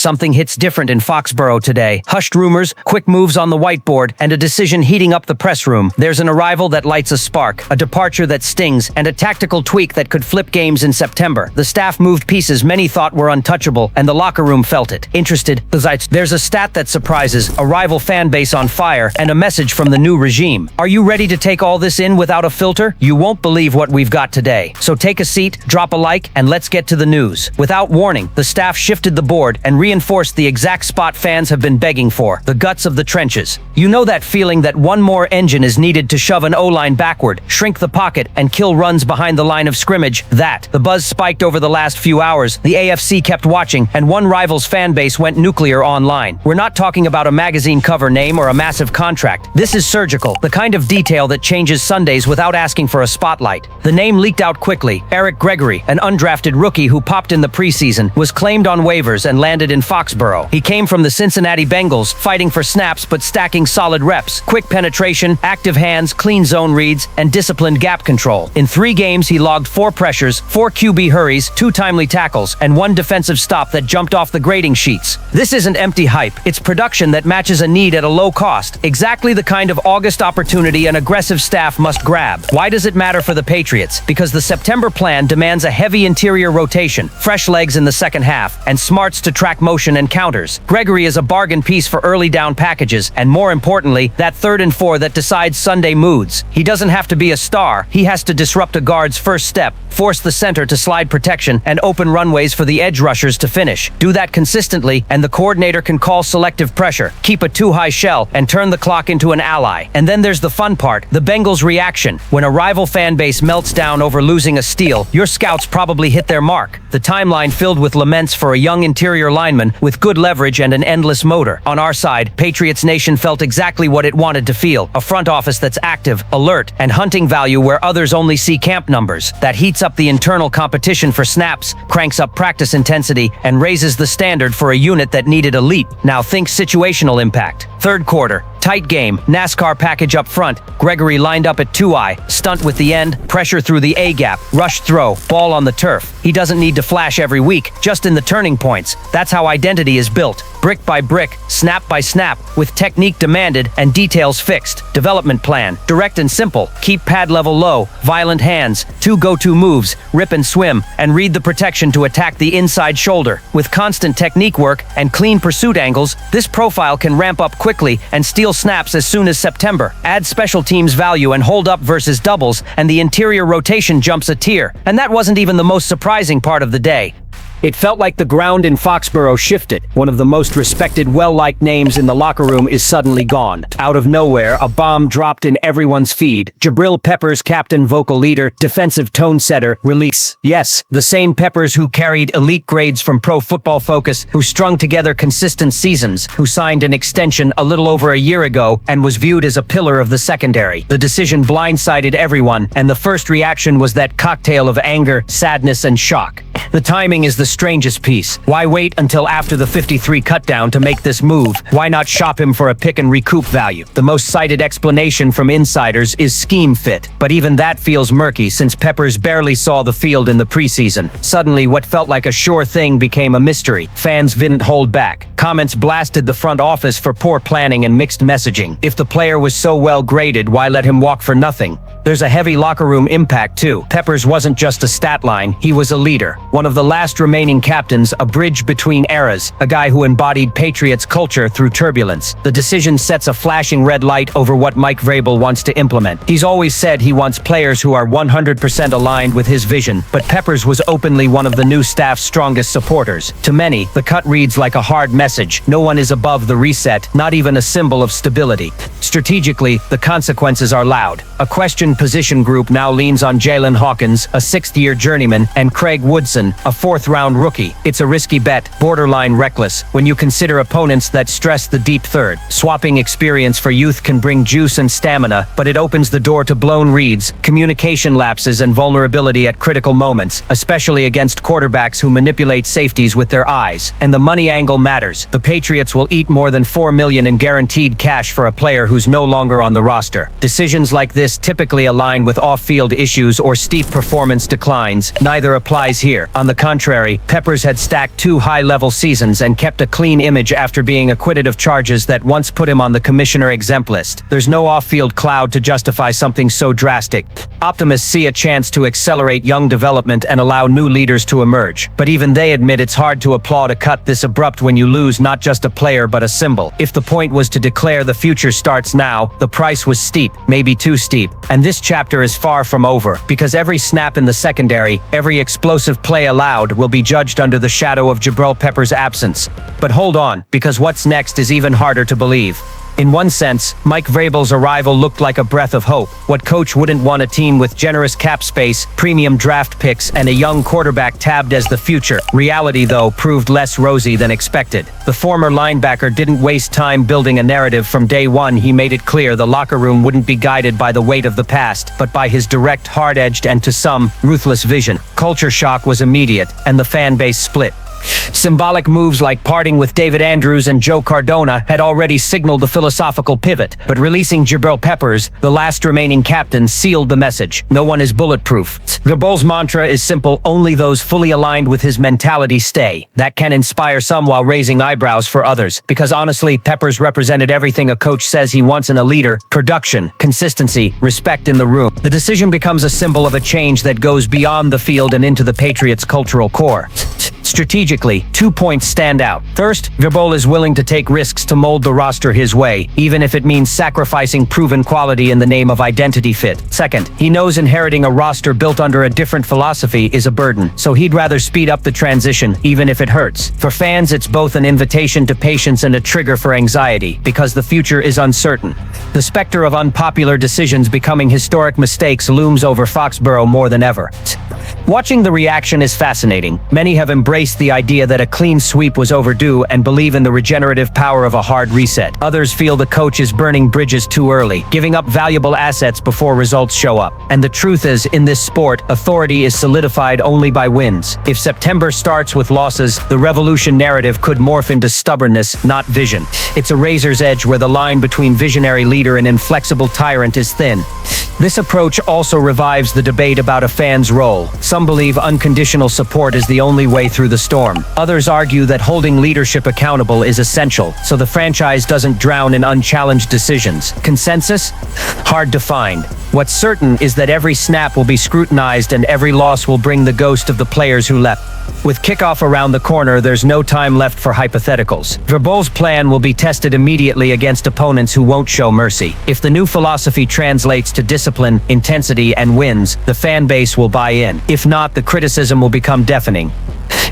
something hits different in Foxborough today. Hushed rumors, quick moves on the whiteboard, and a decision heating up the press room. There's an arrival that lights a spark, a departure that stings, and a tactical tweak that could flip games in September. The staff moved pieces many thought were untouchable, and the locker room felt it. Interested, there's a stat that surprises, a rival fan base on fire, and a message from the new regime. Are you ready to take all this in without a filter? You won't believe what we've got today. So take a seat, drop a like, and let's get to the news. Without warning, the staff shifted the board and reinforced the exact spot fans have been begging for, the guts of the trenches. You know that feeling that one more engine is needed to shove an O-line backward, shrink the pocket, and kill runs behind the line of scrimmage? The buzz spiked over the last few hours, the AFC kept watching, and one rival's fan base went nuclear online. We're not talking about a magazine cover name or a massive contract. This is surgical, the kind of detail that changes Sundays without asking for a spotlight. The name leaked out quickly. Eric Gregory, an undrafted rookie who popped in the preseason, was claimed on waivers and landed in Foxborough. He came from the Cincinnati Bengals, fighting for snaps but stacking solid reps, quick penetration, active hands, clean zone reads, and disciplined gap control. In 3 games, he logged 4 pressures, 4 QB hurries, 2 timely tackles, and 1 defensive stop that jumped off the grading sheets. This isn't empty hype. It's production that matches a need at a low cost. Exactly the kind of August opportunity an aggressive staff must grab. Why does it matter for the Patriots? Because the September plan demands a heavy interior rotation, fresh legs in the second half, and smarts to track motion and counters. Gregory is a bargain piece for early down packages, and more importantly, that 3rd and 4 that decides Sunday moods. He doesn't have to be a star. He has to disrupt a guard's first step, force the center to slide protection, and open runways for the edge rushers to finish. Do that consistently, and the coordinator can call selective pressure, keep a too-high shell, and turn the clock into an ally. And then there's the fun part, the Bengals' reaction. When a rival fan base melts down over losing a steal, your scouts probably hit their mark. The timeline filled with laments for a young interior lineman with good leverage and an endless motor. On our side, Patriots Nation felt exactly what it wanted to feel, a front office that's active, alert, and hunting value where others only see camp numbers. That heats up the internal competition for snaps, cranks up practice intensity, and raises the standard for a unit that needed a leap. Now think situational impact. 3rd quarter, tight game, NASCAR package up front, Gregory lined up at 2-eye, stunt with the end, pressure through the A-gap, rush throw, ball on the turf. He doesn't need to flash every week, just in the turning points. That's how identity is built. Brick by brick, snap by snap, with technique demanded and details fixed. Development plan, direct and simple. Keep pad level low, violent hands, 2 go-to moves, rip and swim, and read the protection to attack the inside shoulder. With constant technique work and clean pursuit angles, this profile can ramp up quickly and steal snaps as soon as September. Add special teams value and hold up versus doubles, and the interior rotation jumps a tier. And that wasn't even the most surprising part of the day. It felt like the ground in Foxborough shifted. One of the most respected, well-liked names in the locker room is suddenly gone. Out of nowhere, a bomb dropped in everyone's feed. Jabril Peppers, captain, vocal leader, defensive tone setter, release. Yes, the same Peppers who carried elite grades from Pro Football Focus, who strung together consistent seasons, who signed an extension a little over a year ago and was viewed as a pillar of the secondary. The decision blindsided everyone, and the first reaction was that cocktail of anger, sadness, and shock. The timing is the strangest piece. Why wait until after the 53 cutdown to make this move? Why not shop him for a pick and recoup value? The most cited explanation from insiders is scheme fit, but even that feels murky since Peppers barely saw the field in the preseason. Suddenly, what felt like a sure thing became a mystery. Fans didn't hold back. Comments blasted the front office for poor planning and mixed messaging. If the player was so well graded, why let him walk for nothing? There's a heavy locker room impact too. Peppers wasn't just a stat line, he was a leader. One of the last remaining captains, a bridge between eras, a guy who embodied Patriots culture through turbulence. The decision sets a flashing red light over what Mike Vrabel wants to implement. He's always said he wants players who are 100% aligned with his vision, but Peppers was openly one of the new staff's strongest supporters. To many, the cut reads like a hard message. No one is above the reset, not even a symbol of stability. Strategically, the consequences are loud. A questioned position group now leans on Jalen Hawkins, a 6th-year journeyman, and Craig Woodson, a 4th-round rookie. It's a risky bet, borderline reckless, when you consider opponents that stress the deep third. Swapping experience for youth can bring juice and stamina, but it opens the door to blown reads, communication lapses, and vulnerability at critical moments, especially against quarterbacks who manipulate safeties with their eyes. And the money angle matters. players. The Patriots will eat more than $4 million in guaranteed cash for a player who's no longer on the roster. Decisions like this typically align with off-field issues or steep performance declines. Neither applies here. On the contrary, Peppers had stacked 2 high-level seasons and kept a clean image after being acquitted of charges that once put him on the commissioner exempt list. There's no off-field cloud to justify something so drastic. Optimists see a chance to accelerate young development and allow new leaders to emerge. But even they admit it's hard to applaud a cut this abrupt when you lose not just a player but a symbol. If the point was to declare the future starts now, the price was steep, maybe too steep. And this chapter is far from over, because every snap in the secondary, every explosive play allowed, will be judged under the shadow of Jabril Peppers' absence. But hold on, because what's next is even harder to believe. In one sense, Mike Vrabel's arrival looked like a breath of hope. What coach wouldn't want a team with generous cap space, premium draft picks, and a young quarterback tabbed as the future? Reality, though, proved less rosy than expected. The former linebacker didn't waste time building a narrative. From day one, he made it clear the locker room wouldn't be guided by the weight of the past, but by his direct, hard-edged, and to some, ruthless vision. Culture shock was immediate, and the fan base split. Symbolic moves like parting with David Andrews and Joe Cardona had already signaled the philosophical pivot, but releasing Jabril Peppers, the last remaining captain, sealed the message. No one is bulletproof. Vrabel's mantra is simple: only those fully aligned with his mentality stay. That can inspire some while raising eyebrows for others, because honestly, Peppers represented everything a coach says he wants in a leader: production, consistency, respect in the room. The decision becomes a symbol of a change that goes beyond the field and into the Patriots' cultural core. Strategically, 2 points stand out. First, Vrabel is willing to take risks to mold the roster his way, even if it means sacrificing proven quality in the name of identity fit. Second, he knows inheriting a roster built under a different philosophy is a burden, so he'd rather speed up the transition, even if it hurts. For fans, it's both an invitation to patience and a trigger for anxiety, because the future is uncertain. The specter of unpopular decisions becoming historic mistakes looms over Foxborough more than ever. Watching the reaction is fascinating. Many have embraced the idea that a clean sweep was overdue and believe in the regenerative power of a hard reset. Others feel the coach is burning bridges too early, giving up valuable assets before results show up. And the truth is, in this sport, authority is solidified only by wins. If September starts with losses, the revolution narrative could morph into stubbornness, not vision. It's a razor's edge where the line between visionary leader and inflexible tyrant is thin. This approach also revives the debate about a fan's role. Some believe unconditional support is the only way through the storm. Others argue that holding leadership accountable is essential, so the franchise doesn't drown in unchallenged decisions. Consensus? Hard to find. What's certain is that every snap will be scrutinized and every loss will bring the ghost of the players who left. With kickoff around the corner, there's no time left for hypotheticals. Vrabel's plan will be tested immediately against opponents who won't show mercy. If the new philosophy translates to discipline, intensity, and wins, the fan base will buy in. If not, the criticism will become deafening.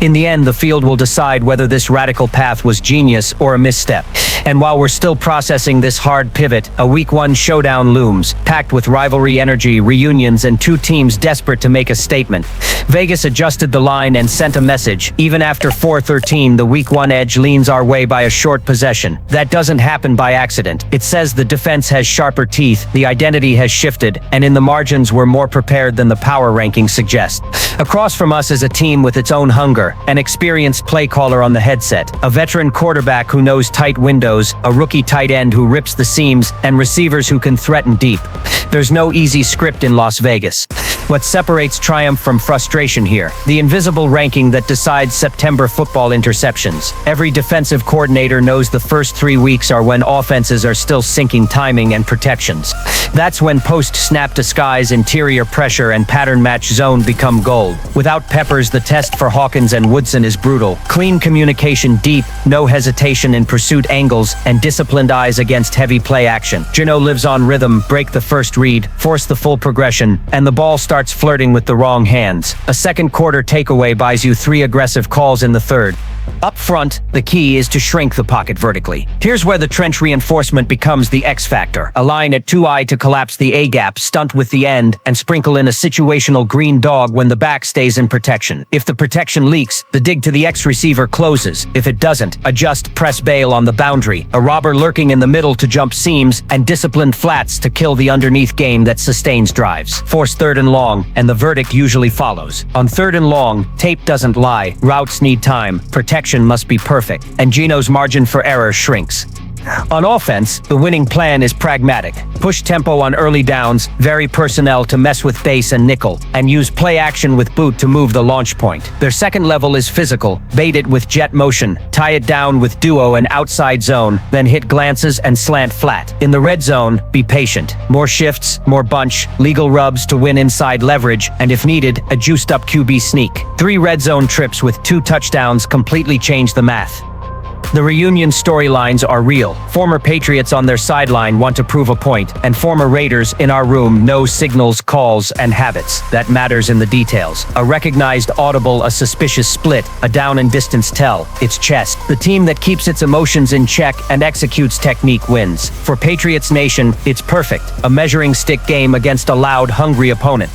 In the end, the field will decide whether this radical path was genius or a misstep. And while we're still processing this hard pivot, a Week 1 showdown looms, packed with rivalry energy, reunions, and two teams desperate to make a statement. Vegas adjusted the line and sent a message. Even after 4-13, the Week 1 edge leans our way by a short possession. That doesn't happen by accident. It says the defense has sharper teeth, the identity has shifted, and in the margins we're more prepared than the power rankings suggest. Across from us is a team with its own hunger, an experienced play caller on the headset, a veteran quarterback who knows tight windows, a rookie tight end who rips the seams, and receivers who can threaten deep. There's no easy script in Las Vegas. What separates triumph from frustration here? The invisible ranking that decides September football interceptions. Every defensive coordinator knows the first 3 weeks are when offenses are still syncing timing and protections. That's when post-snap disguise, interior pressure, and pattern match zone become gold. Without Peppers, the test for Hawkins and Woodson is brutal. Clean communication deep, no hesitation in pursuit angles, and disciplined eyes against heavy play action. Gino lives on rhythm, break the first read, force the full progression, and the ball starts flirting with the wrong hands. A second quarter takeaway buys you 3 aggressive calls in the third. Up front, the key is to shrink the pocket vertically. Here's where the trench reinforcement becomes the X factor. A line at 2-eye to collapse the A-gap, stunt with the end, and sprinkle in a situational green dog when the back stays in protection. If the protection leaks, the dig to the X receiver closes. If it doesn't, adjust press bail on the boundary. A robber lurking in the middle to jump seams, and disciplined flats to kill the underneath game that sustains drives. Force 3rd and long, and the verdict usually follows. On 3rd and long, tape doesn't lie. Routes need time. Protection protection must be perfect, and Gino's margin for error shrinks. On offense, the winning plan is pragmatic. Push tempo on early downs, vary personnel to mess with base and nickel, and use play action with boot to move the launch point. Their second level is physical. Bait it with jet motion, tie it down with duo and outside zone, then hit glances and slant flat. In the red zone, be patient. More shifts, more bunch, legal rubs to win inside leverage, and if needed, a juiced-up QB sneak. 3 red zone trips with 2 touchdowns completely change the math. The reunion storylines are real. Former Patriots on their sideline want to prove a point, and former Raiders in our room know signals, calls, and habits. That matters in the details. A recognized audible, a suspicious split, a down and distance tell. It's chess. The team that keeps its emotions in check and executes technique wins. For Patriots Nation, it's perfect. A measuring stick game against a loud, hungry opponent.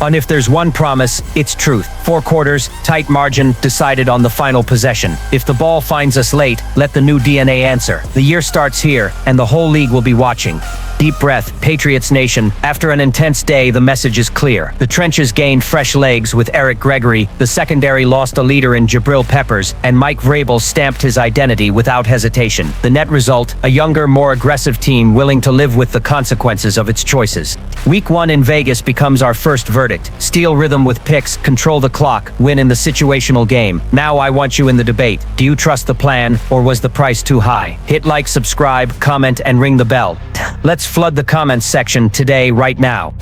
And if there's one promise, it's truth. 4 quarters, tight margin, decided on the final possession. If the ball finds us late, let the new DNA answer. The year starts here, and the whole league will be watching. Deep breath, Patriots Nation. After an intense day, the message is clear. The trenches gained fresh legs with Eric Gregory, the secondary lost a leader in Jabril Peppers, and Mike Vrabel stamped his identity without hesitation. The net result, a younger, more aggressive team willing to live with the consequences of its choices. Week 1 in Vegas becomes our first verdict. Steal rhythm with picks, control the clock, win in the situational game. Now I want you in the debate. Do you trust the plan, or was the price too high? Hit like, subscribe, comment, and ring the bell. Let's flood the comments section today, right now.